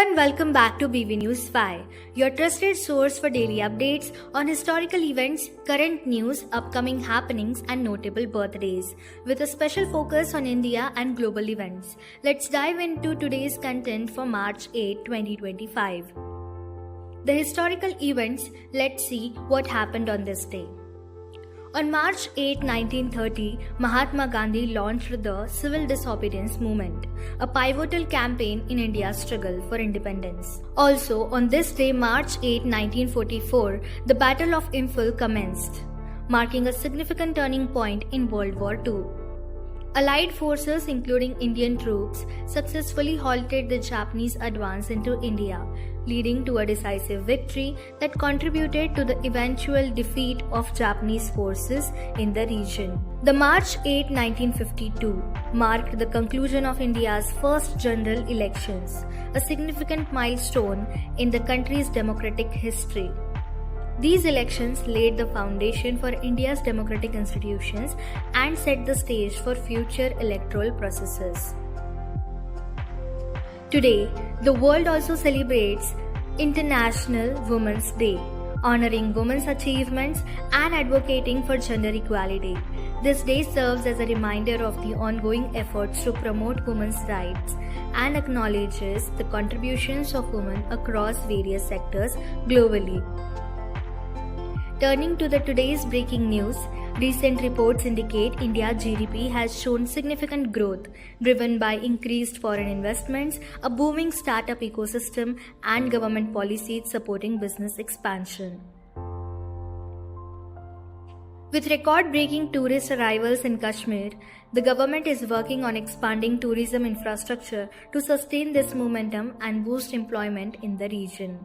everyone, welcome back to BV News 5, your trusted source for daily updates on historical events, current news, upcoming happenings and notable birthdays, with a special focus on India and global events. Let's dive into today's content for March 8, 2025. The historical events, let's see what happened on this day. On March 8, 1930, Mahatma Gandhi launched the Civil Disobedience Movement, a pivotal campaign in India's struggle for independence. Also, on this day, March 8, 1944, the Battle of Imphal commenced, marking a significant turning point in World War II. Allied forces, including Indian troops, successfully halted the Japanese advance into India, leading to a decisive victory that contributed to the eventual defeat of Japanese forces in the region. The March 8, 1952 marked the conclusion of India's first general elections, a significant milestone in the country's democratic history. These elections laid the foundation for India's democratic institutions and set the stage for future electoral processes. Today, the world also celebrates International Women's Day, honoring women's achievements and advocating for gender equality. This day serves as a reminder of the ongoing efforts to promote women's rights and acknowledges the contributions of women across various sectors globally. Turning to today's breaking news, recent reports indicate India's GDP has shown significant growth, driven by increased foreign investments, a booming startup ecosystem, and government policies supporting business expansion. With record-breaking tourist arrivals in Kashmir, the government is working on expanding tourism infrastructure to sustain this momentum and boost employment in the region.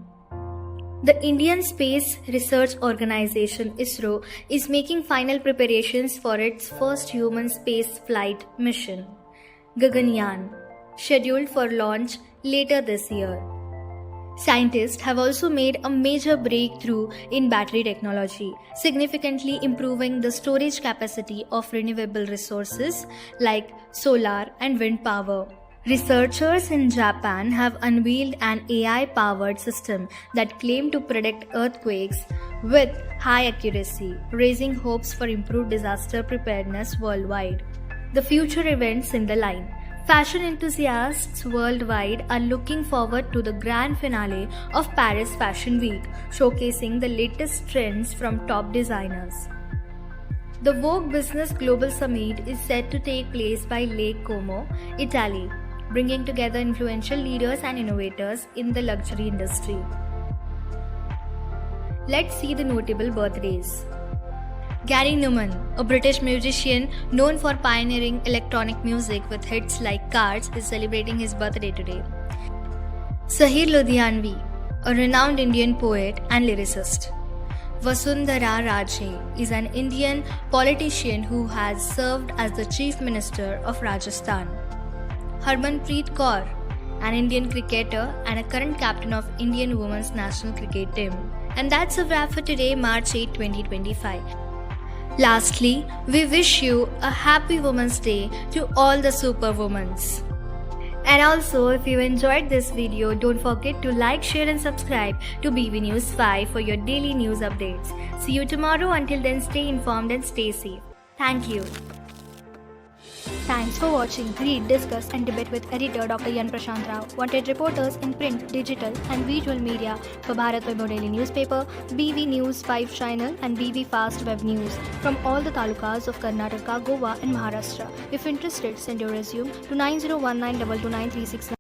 The Indian Space Research Organization ISRO is making final preparations for its first human space flight mission, Gaganyaan, scheduled for launch later this year. Scientists have also made a major breakthrough in battery technology, significantly improving the storage capacity of renewable resources like solar and wind power. Researchers in Japan have unveiled an AI-powered system that claims to predict earthquakes with high accuracy, raising hopes for improved disaster preparedness worldwide. The future events in the line. Fashion enthusiasts worldwide are looking forward to the grand finale of Paris Fashion Week, showcasing the latest trends from top designers. The Vogue Business Global Summit is set to take place by Lake Como, Italy, bringing together influential leaders and innovators in the luxury industry. Let's see the notable birthdays. Gary Numan, a British musician known for pioneering electronic music with hits like Cars, is celebrating his birthday today. Sahir Ludhianvi, a renowned Indian poet and lyricist. Vasundhara Raje is an Indian politician who has served as the Chief Minister of Rajasthan. Harmanpreet Kaur, an Indian cricketer and a current captain of Indian women's national cricket team. And that's a wrap for today, March 8, 2025. Lastly, we wish you a happy Women's Day to all the superwomens. And also, if you enjoyed this video, don't forget to like, share and subscribe to BV News 5 for your daily news updates. See you tomorrow. Until then, stay informed and stay safe. Thank you. Thanks for watching Read, Discuss and Debate with editor Dr. Yan Prashant Rao. Wanted reporters in print, digital and visual media for Bharat Vaibhav Daily Newspaper, BV News 5 channel and BV Fast Web News from all the talukas of Karnataka, Goa and Maharashtra. If interested, send your resume to 9019229369.